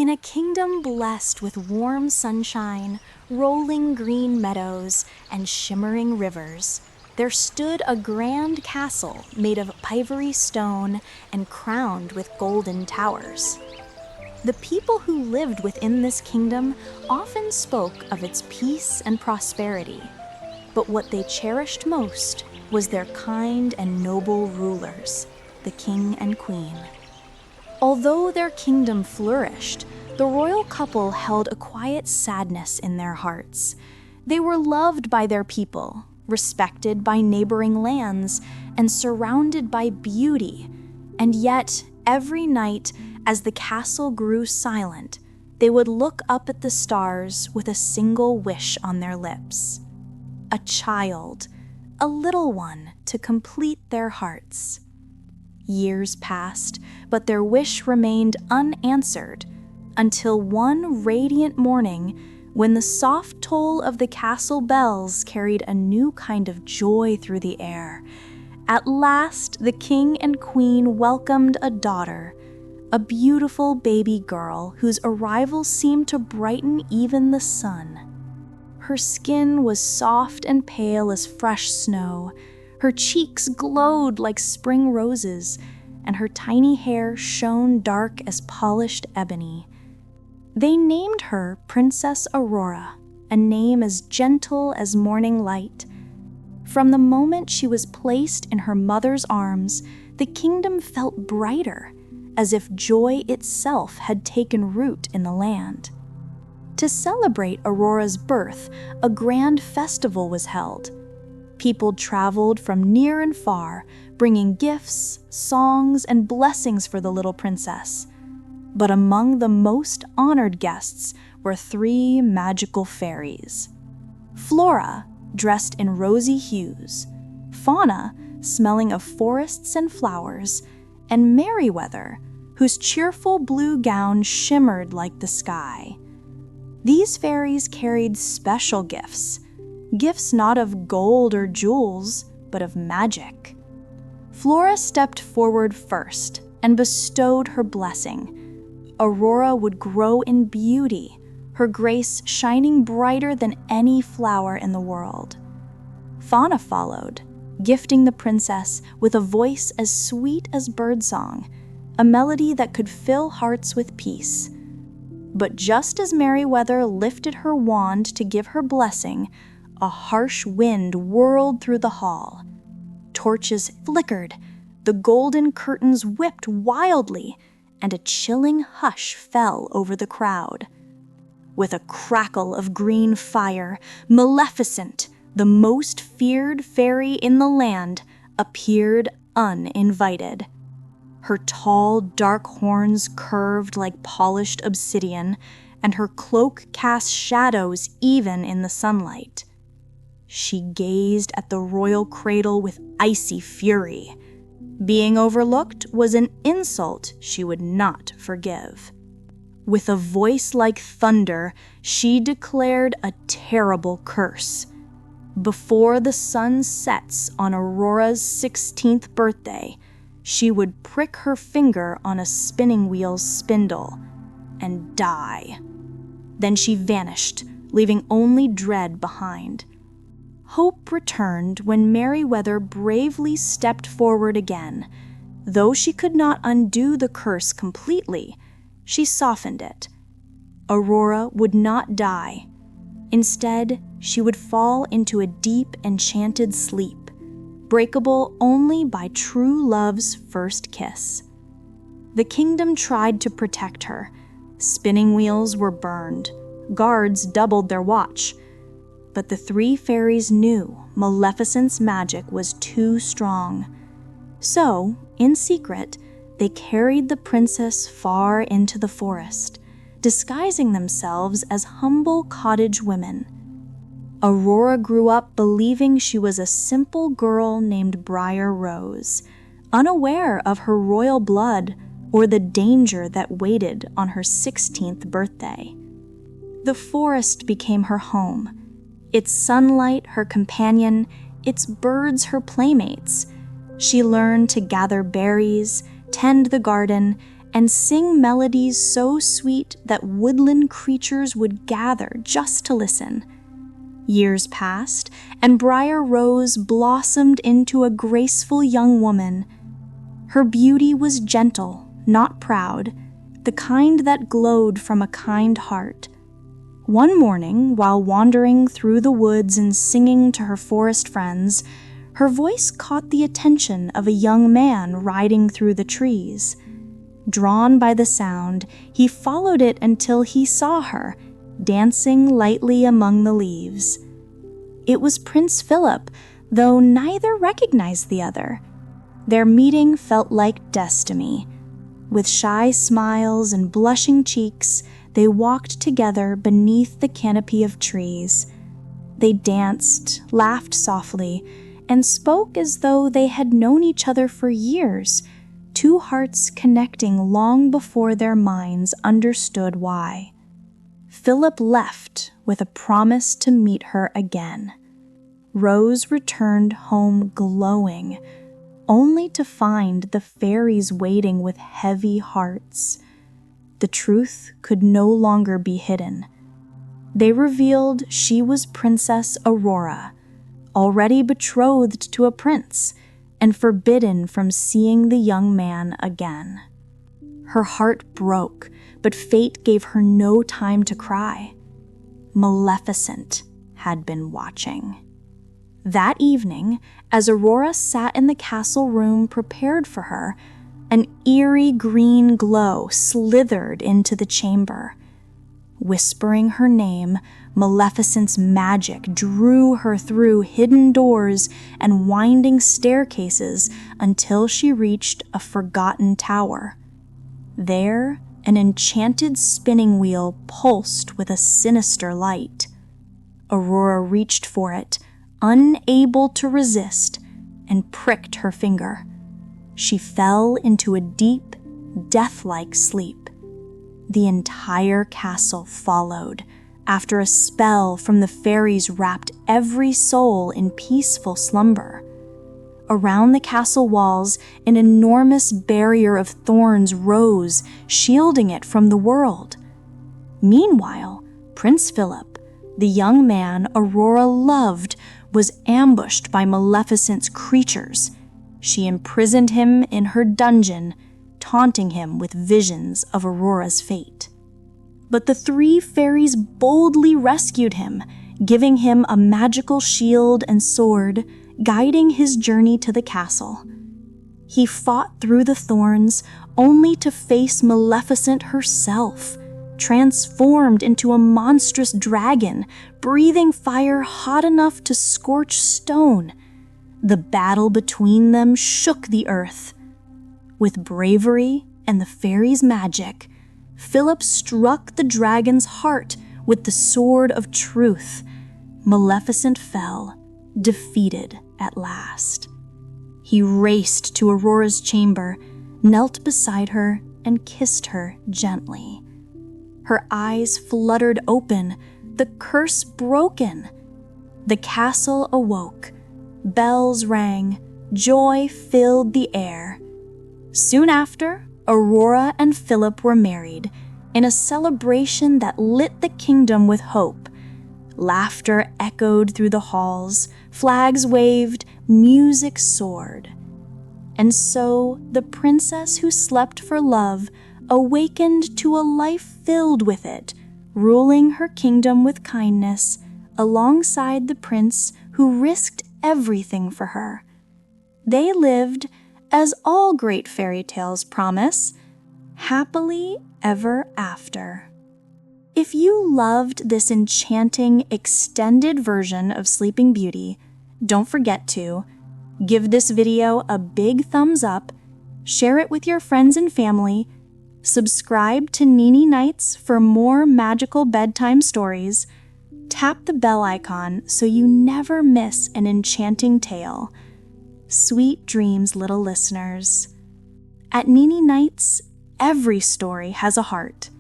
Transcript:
In a kingdom blessed with warm sunshine, rolling green meadows, and shimmering rivers, there stood a grand castle made of ivory stone and crowned with golden towers. The people who lived within this kingdom often spoke of its peace and prosperity, but what they cherished most was their kind and noble rulers, the king and queen. Although their kingdom flourished, the royal couple held a quiet sadness in their hearts. They were loved by their people, respected by neighboring lands, and surrounded by beauty. And yet, every night, as the castle grew silent, they would look up at the stars with a single wish on their lips. A child, a little one, to complete their hearts. Years passed, but their wish remained unanswered until one radiant morning when the soft toll of the castle bells carried a new kind of joy through the air. At last, the king and queen welcomed a daughter, a beautiful baby girl whose arrival seemed to brighten even the sun. Her skin was soft and pale as fresh snow. Her cheeks glowed like spring roses, and her tiny hair shone dark as polished ebony. They named her Princess Aurora, a name as gentle as morning light. From the moment she was placed in her mother's arms, the kingdom felt brighter, as if joy itself had taken root in the land. To celebrate Aurora's birth, a grand festival was held. People traveled from near and far, bringing gifts, songs, and blessings for the little princess. But among the most honored guests were 3 magical fairies. Flora, dressed in rosy hues, Fauna, smelling of forests and flowers, and Merryweather, whose cheerful blue gown shimmered like the sky. These fairies carried special gifts not of gold or jewels, but of magic. Flora stepped forward first and bestowed her blessing. Aurora would grow in beauty, her grace shining brighter than any flower in the world. Fauna followed, gifting the princess with a voice as sweet as birdsong, a melody that could fill hearts with peace. But just as Merryweather lifted her wand to give her blessing, a harsh wind whirled through the hall. Torches flickered, the golden curtains whipped wildly, and a chilling hush fell over the crowd. With a crackle of green fire, Maleficent, the most feared fairy in the land, appeared uninvited. Her tall, dark horns curved like polished obsidian, and her cloak cast shadows even in the sunlight. She gazed at the royal cradle with icy fury. Being overlooked was an insult she would not forgive. With a voice like thunder, she declared a terrible curse. Before the sun sets on Aurora's 16th birthday, she would prick her finger on a spinning wheel's spindle and die. Then she vanished, leaving only dread behind. Hope returned when Merryweather bravely stepped forward again. Though she could not undo the curse completely, she softened it. Aurora would not die. Instead, she would fall into a deep, enchanted sleep, breakable only by true love's first kiss. The kingdom tried to protect her. Spinning wheels were burned. Guards doubled their watch. But the 3 fairies knew Maleficent's magic was too strong. So, in secret, they carried the princess far into the forest, disguising themselves as humble cottage women. Aurora grew up believing she was a simple girl named Briar Rose, unaware of her royal blood or the danger that waited on her 16th birthday. The forest became her home, its sunlight her companion, its birds her playmates. She learned to gather berries, tend the garden, and sing melodies so sweet that woodland creatures would gather just to listen. Years passed, and Briar Rose blossomed into a graceful young woman. Her beauty was gentle, not proud, the kind that glowed from a kind heart. One morning, while wandering through the woods and singing to her forest friends, her voice caught the attention of a young man riding through the trees. Drawn by the sound, he followed it until he saw her, dancing lightly among the leaves. It was Prince Philip, though neither recognized the other. Their meeting felt like destiny. With shy smiles and blushing cheeks, they walked together beneath the canopy of trees. They danced, laughed softly, and spoke as though they had known each other for years, two hearts connecting long before their minds understood why. Philip left with a promise to meet her again. Rose returned home glowing, only to find the fairies waiting with heavy hearts. The truth could no longer be hidden. They revealed she was Princess Aurora, already betrothed to a prince and forbidden from seeing the young man again. Her heart broke, but fate gave her no time to cry. Maleficent had been watching. That evening, as Aurora sat in the castle room prepared for her, an eerie green glow slithered into the chamber. Whispering her name, Maleficent's magic drew her through hidden doors and winding staircases until she reached a forgotten tower. There, an enchanted spinning wheel pulsed with a sinister light. Aurora reached for it, unable to resist, and pricked her finger. She fell into a deep, death-like sleep. The entire castle followed, after a spell from the fairies wrapped every soul in peaceful slumber. Around the castle walls, an enormous barrier of thorns rose, shielding it from the world. Meanwhile, Prince Philip, the young man Aurora loved, was ambushed by Maleficent's creatures. She imprisoned him in her dungeon, taunting him with visions of Aurora's fate. But the three fairies boldly rescued him, giving him a magical shield and sword, guiding his journey to the castle. He fought through the thorns, only to face Maleficent herself, transformed into a monstrous dragon, breathing fire hot enough to scorch stone. The battle between them shook the earth. With bravery and the fairies' magic, Philip struck the dragon's heart with the sword of truth. Maleficent fell, defeated at last. He raced to Aurora's chamber, knelt beside her, and kissed her gently. Her eyes fluttered open, the curse broken. The castle awoke. Bells rang. Joy filled the air. Soon after, Aurora and Philip were married, in a celebration that lit the kingdom with hope. Laughter echoed through the halls, flags waved, music soared. And so the princess who slept for love awakened to a life filled with it, ruling her kingdom with kindness, alongside the prince who risked everything for her. They lived, as all great fairy tales promise, happily ever after. If you loved this enchanting extended version of Sleeping Beauty, don't forget to give this video a big thumbs up, share it with your friends and family, subscribe to Nini Nights for more magical bedtime stories, tap the bell icon so you never miss an enchanting tale. Sweet dreams, little listeners. At Nini Nights, every story has a heart.